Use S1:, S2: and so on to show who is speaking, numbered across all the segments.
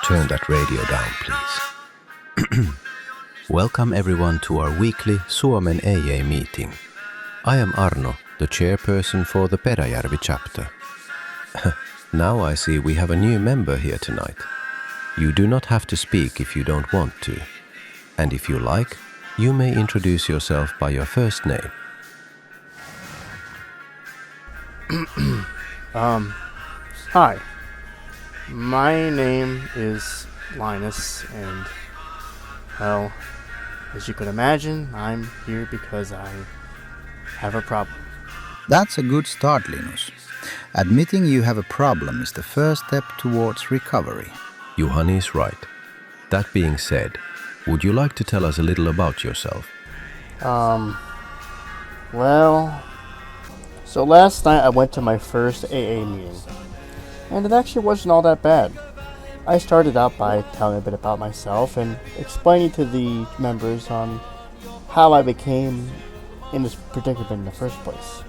S1: turn that radio down, please. Welcome everyone to our weekly Suomen AA meeting. I am Arno, the chairperson for the Peräjärvi chapter. Now I see we have a new member here tonight. You do not have to speak if you don't want to. And if you like, you may introduce yourself by your first name.
S2: Hi. My name is Linus, and, well, as you could imagine, I'm here because I have a problem.
S3: That's a good start, Linus. Admitting you have a problem is the first step towards recovery.
S1: Juhani is right. That being said, would you like to tell us a little about yourself?
S2: So last night I went to my first AA meeting, and it actually wasn't all that bad. I started out by telling a bit about myself and explaining to the members on how I became in this predicament in the first place.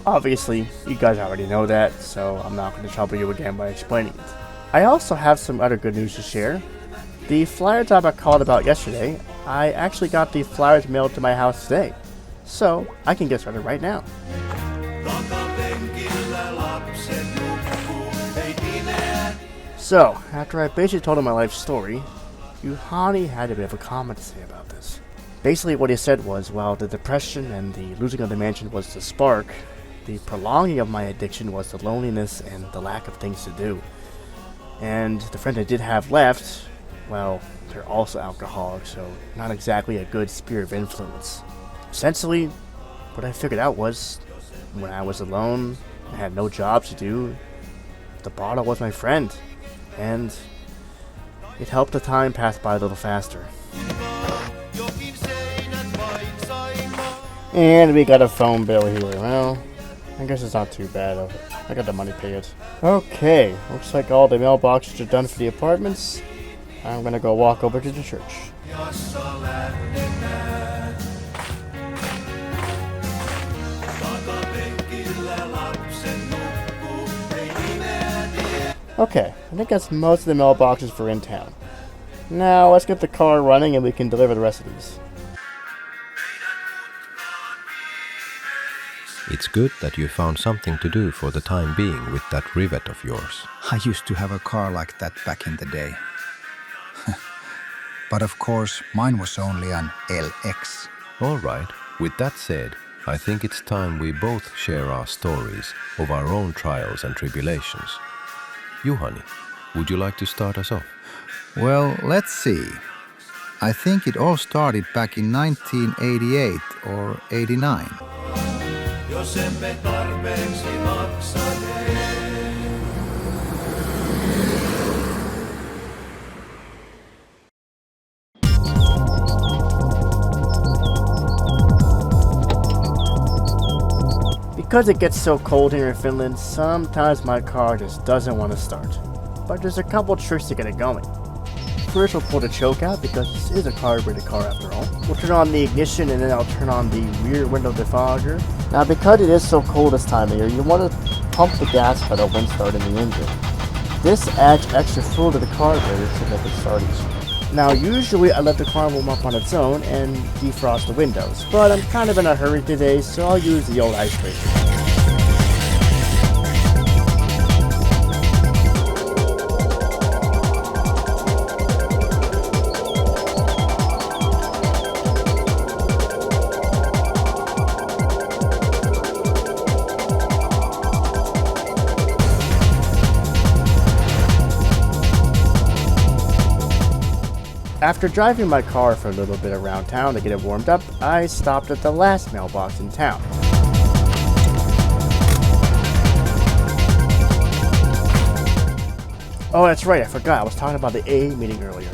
S2: Obviously, you guys already know that, so I'm not going to trouble you again by explaining it. I also have some other good news to share. The flyer job I called about yesterday, I actually got the flyers mailed to my house today, so I can get started right now. So, after I basically told him my life story, Juhani had a bit of a comment to say about this. Basically what he said was, while the depression and the losing of the mansion was the spark, the prolonging of my addiction was the loneliness and the lack of things to do. And the friend I did have left, well, they're also alcoholics, so not exactly a good sphere of influence. Essentially, what I figured out was, when I was alone, I had no job to do, the bottle was my friend. And it helped the time pass by a little faster. And we got a phone bill here. Well, I guess it's not too bad. I got the money paid. Okay, looks like all the mailboxes are done for the apartments. I'm gonna go walk over to the church. Okay, I think that's most of the mailboxes for in town. Now, let's get the car running and we can deliver the rest of these.
S1: It's good that you found something to do for the time being with that rivet of yours.
S3: I used to have a car like that back in the day. But of course, mine was only an LX.
S1: All right, with that said, I think it's time we both share our stories of our own trials and tribulations. Juhani, would you like to start us off?
S3: Well, let's see. I think it all started back in 1988 or 89.
S2: Because it gets so cold here in Finland, sometimes my car just doesn't want to start. But there's a couple tricks to get it going. First, we'll pull the choke out because this is a carbureted car after all. We'll turn on the ignition and then I'll turn on the rear window defogger. Now, because it is so cold this time of year, you want to pump the gas pedal when starting the engine. This adds extra fuel to the carburetor to make it start easier. Now, usually I let the car warm up on its own and defrost the windows, but I'm kind of in a hurry today, so I'll use the old icebreaker. After driving my car for a little bit around town to get it warmed up, I stopped at the last mailbox in town. Oh, that's right, I forgot. I was talking about the AA meeting earlier.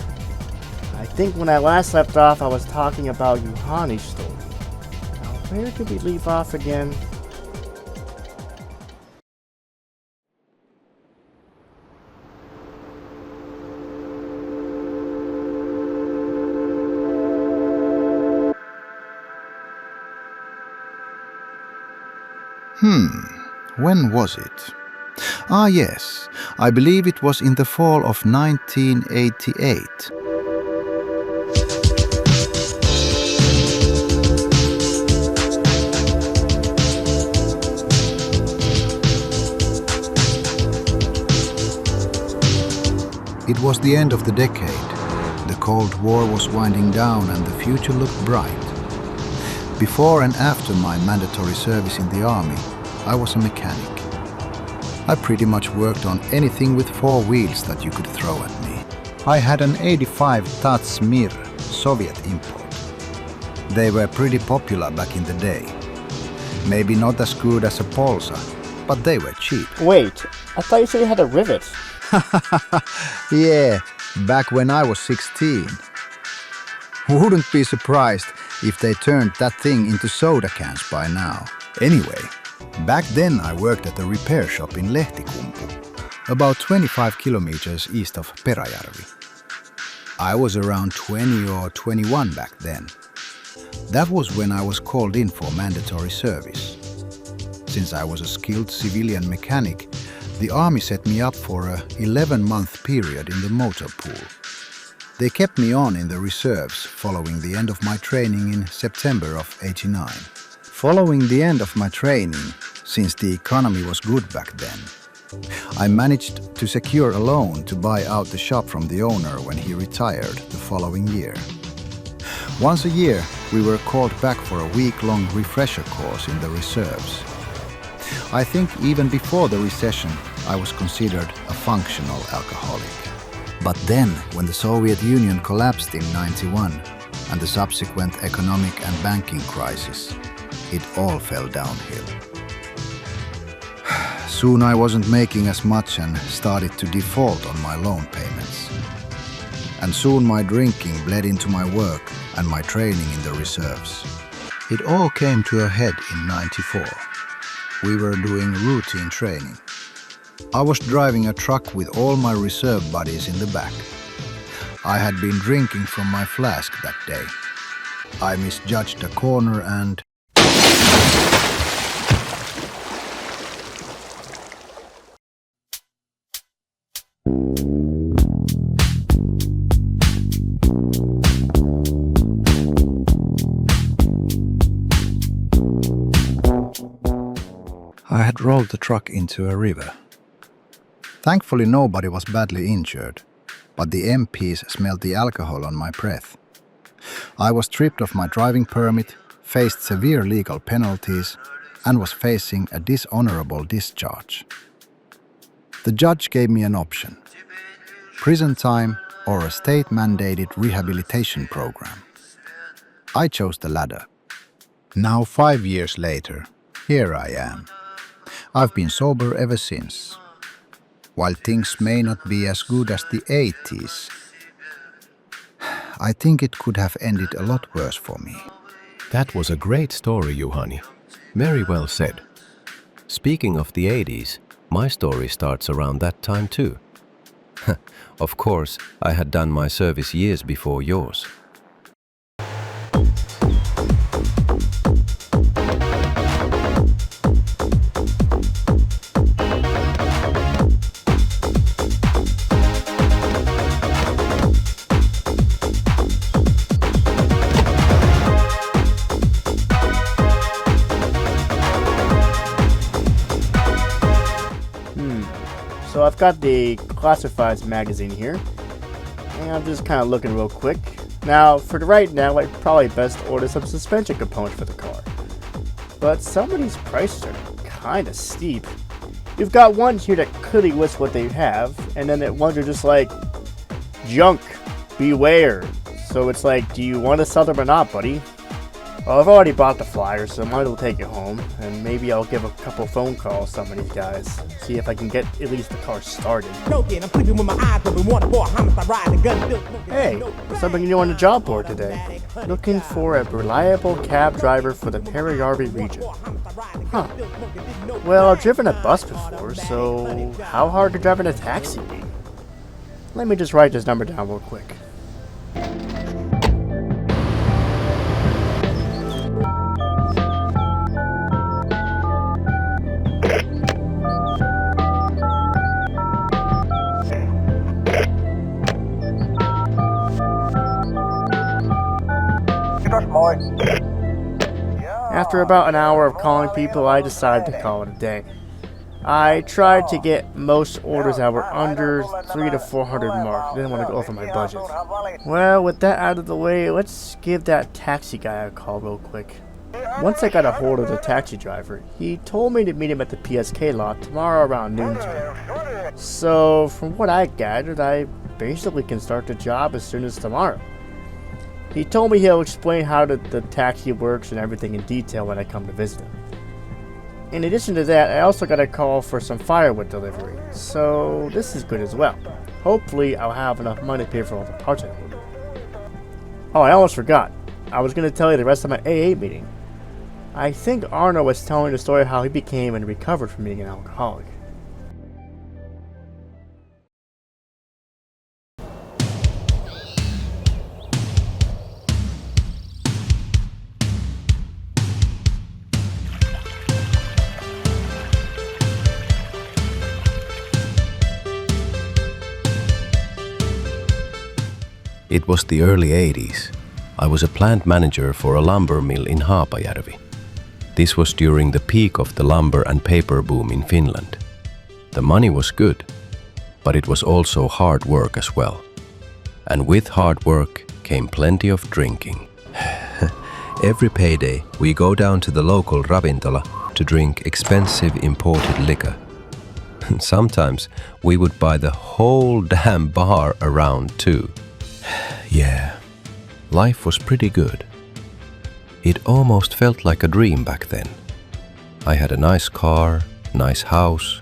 S2: I think when I last left off, I was talking about Juhani's story. Now, where did we leave off again?
S3: When was it? Ah, yes. I believe it was in the fall of 1988. It was the end of the decade. The Cold War was winding down and the future looked bright. Before and after my mandatory service in the army, I was a mechanic. I pretty much worked on anything with 4 wheels that you could throw at me. I had an 85 Tats Mir, Soviet import. They were pretty popular back in the day. Maybe not as good as a Polsa, but they were cheap.
S2: Wait, I thought you said you had a rivet.
S3: Yeah, back when I was 16. Wouldn't be surprised if they turned that thing into soda cans by now. Anyway, back then I worked at a repair shop in Lehtikumpu, about 25 kilometers east of Peräjärvi. I was around 20 or 21 back then. That was when I was called in for mandatory service. Since I was a skilled civilian mechanic, the army set me up for a 11-month period in the motor pool. They kept me on in the reserves following the end of my training in September of '89. Following the end of my training, since the economy was good back then, I managed to secure a loan to buy out the shop from the owner when he retired the following year. Once a year, we were called back for a week-long refresher course in the reserves. I think even before the recession, I was considered a functional alcoholic. But then, when the Soviet Union collapsed in '91 and the subsequent economic and banking crisis, it all fell downhill. Soon I wasn't making as much and started to default on my loan payments. And soon my drinking bled into my work and my training in the reserves. It all came to a head in '94. We were doing routine training. I was driving a truck with all my reserve buddies in the back. I had been drinking from my flask that day. I misjudged a corner and... I had rolled the truck into a river. Thankfully nobody was badly injured, but the MPs smelled the alcohol on my breath. I was stripped of my driving permit, faced severe legal penalties, and was facing a dishonorable discharge. The judge gave me an option: prison time or a state-mandated rehabilitation program. I chose the latter. Now 5 years later, here I am. I've been sober ever since. While things may not be as good as the 80s, I think it could have ended a lot worse for me.
S1: That was a great story, Juhani. Very well said. Speaking of the 80s, my story starts around that time too. Of course, I had done my service years before yours.
S2: So I've got the Classifieds magazine here, and I'm just kind of looking real quick. Now, for right now, I'd probably best order some suspension components for the car. But some of these prices are kind of steep. You've got one here that clearly lists what they have, and then that ones are just like, junk, beware. So it's like, do you want to sell them or not, buddy? Well, I've already bought the flyer, so I might as well take it home, and maybe I'll give a couple phone calls to some of these guys, see if I can get at least the car started. Hey, something new on the job board today. Looking for a reliable cab driver for the Peräjärvi region. Huh. Well, I've driven a bus before, so how hard could driving a taxi be? Let me just write this number down real quick. After about an hour of calling people, I decided to call it a day. I tried to get most orders that were under 300 to 400 mark. Didn't want to go over my budget. Well, with that out of the way, let's give that taxi guy a call real quick. Once I got a hold of the taxi driver, he told me to meet him at the PSK lot tomorrow around noontime. So, from what I gathered, I basically can start the job as soon as tomorrow. He told me he'll explain how the taxi works and everything in detail when I come to visit him. In addition to that, I also got a call for some firewood delivery, so this is good as well. Hopefully, I'll have enough money to pay for all the parts I ordered. Oh, I almost forgot. I was going to tell you the rest of my AA meeting. I think Arno was telling the story how he became and recovered from being an alcoholic.
S1: It was the early 80s. I was a plant manager for a lumber mill in Haapajärvi. This was during the peak of the lumber and paper boom in Finland. The money was good, but it was also hard work as well. And with hard work came plenty of drinking. Every payday, we go down to the local ravintola to drink expensive imported liquor. Sometimes we would buy the whole damn bar around too. Yeah, life was pretty good. It almost felt like a dream back then. I had a nice car, nice house.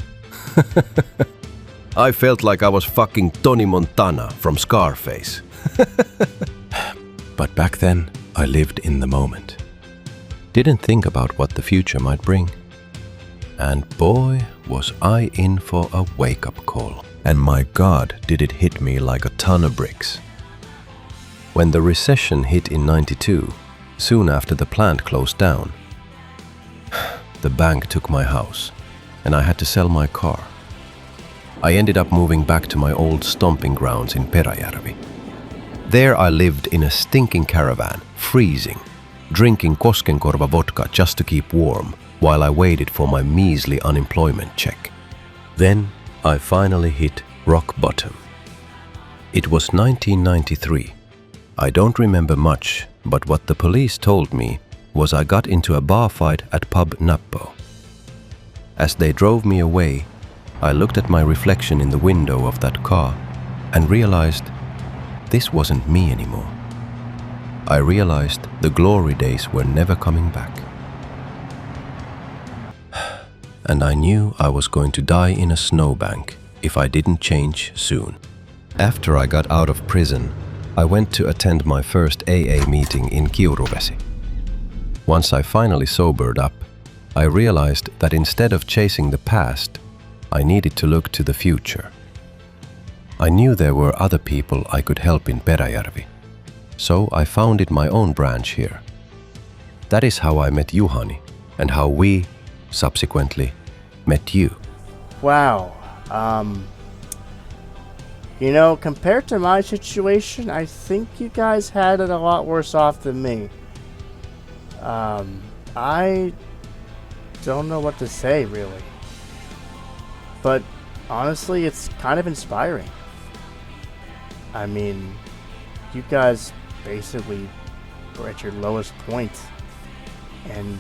S1: I felt like I was fucking Tony Montana from Scarface. But back then, I lived in the moment. Didn't think about what the future might bring. And boy, was I in for a wake-up call. And my God, did it hit me like a ton of bricks. When the recession hit in '92, soon after the plant closed down, the bank took my house and I had to sell my car. I ended up moving back to my old stomping grounds in Peräjärvi. There I lived in a stinking caravan, freezing, drinking Koskenkorva vodka just to keep warm while I waited for my measly unemployment check. Then I finally hit rock bottom. It was 1993. I don't remember much, but what the police told me was I got into a bar fight at pub Nappo. As they drove me away, I looked at my reflection in the window of that car and realized this wasn't me anymore. I realized the glory days were never coming back. And I knew I was going to die in a snowbank if I didn't change soon. After I got out of prison, I went to attend my first AA meeting in Kiuruvesi. Once I finally sobered up, I realized that instead of chasing the past, I needed to look to the future. I knew there were other people I could help in Peräjärvi, so I founded my own branch here. That is how I met Juhani and how we, subsequently, met you.
S2: Wow. You know, compared to my situation, I think you guys had it a lot worse off than me. I don't know what to say, really. But honestly, it's kind of inspiring. I mean, you guys basically were at your lowest point, and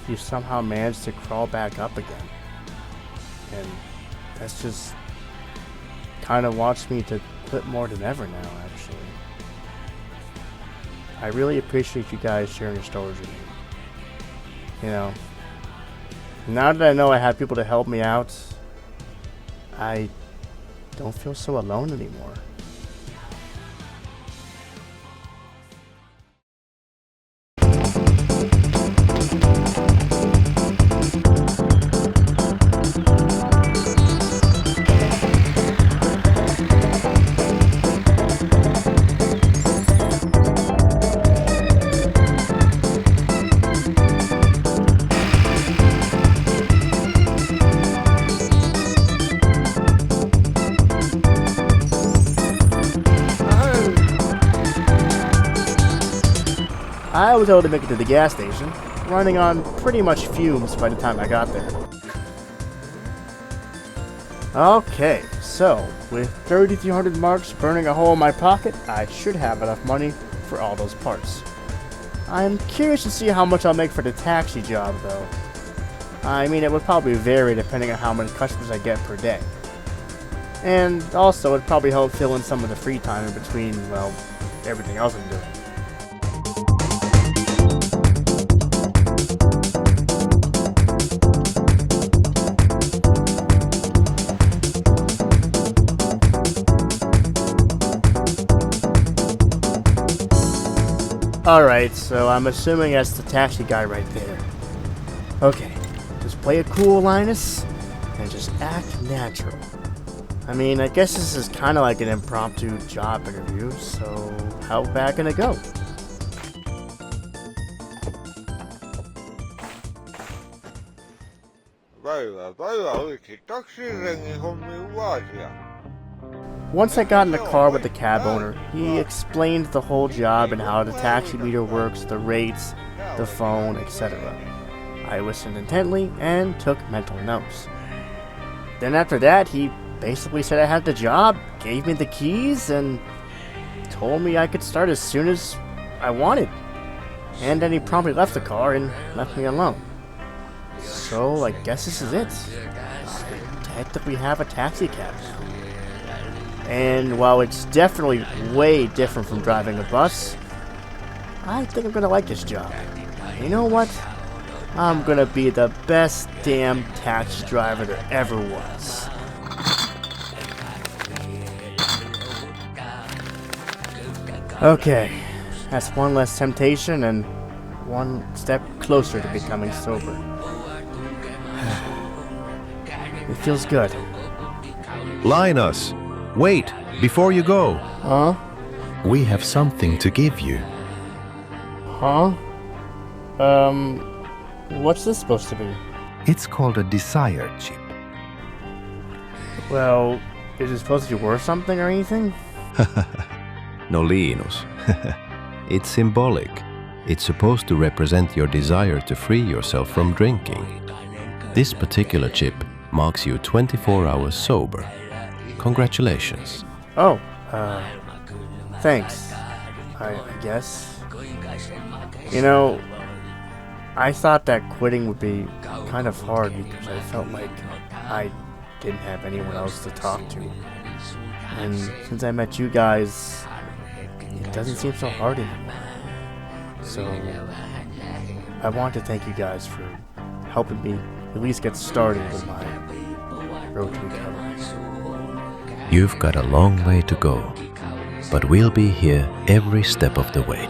S2: you somehow managed to crawl back up again. And that's just kind of wants me to quit more than ever now, actually. I really appreciate you guys sharing your stories with me. You know, now that I know I have people to help me out, I don't feel so alone anymore. I was able to make it to the gas station, running on pretty much fumes by the time I got there. Okay, so with 3,300 marks burning a hole in my pocket, I should have enough money for all those parts. I'm curious to see how much I'll make for the taxi job though. I mean, it would probably vary depending on how many customers I get per day. And also, it'd probably help fill in some of the free time in between, well, everything else I'm doing. Alright, so I'm assuming that's the taxi guy right there. Okay, just play it cool, Linus, and just act natural. I mean, I guess this is kind of like an impromptu job interview, so how bad can it go? Once I got in the car with the cab owner, he explained the whole job and how the taxi meter works, the rates, the phone, etc. I listened intently and took mental notes. Then after that, he basically said I had the job, gave me the keys, and told me I could start as soon as I wanted. And then he promptly left the car and left me alone. So I guess this is it. I technically have a taxi cab now. And while it's definitely way different from driving a bus, I think I'm gonna like this job. You know what? I'm gonna be the best damn taxi driver there ever was. Okay, that's one less temptation and one step closer to becoming sober. It feels good.
S1: Linus, wait, before you go.
S2: Huh?
S1: We have something to give you.
S2: Huh? What's this supposed to be?
S1: It's called a desire chip.
S2: Well, is it supposed to be worth something or anything?
S1: No, Linus. It's symbolic. It's supposed to represent your desire to free yourself from drinking. This particular chip marks you 24 hours sober. Congratulations.
S2: Oh, thanks. I guess. You know, I thought that quitting would be kind of hard because I felt like I didn't have anyone else to talk to. And since I met you guys, it doesn't seem so hard anymore. So, I want to thank you guys for helping me at least get started with my road to recovery.
S1: You've got a long way to go, but we'll be here every step of the way.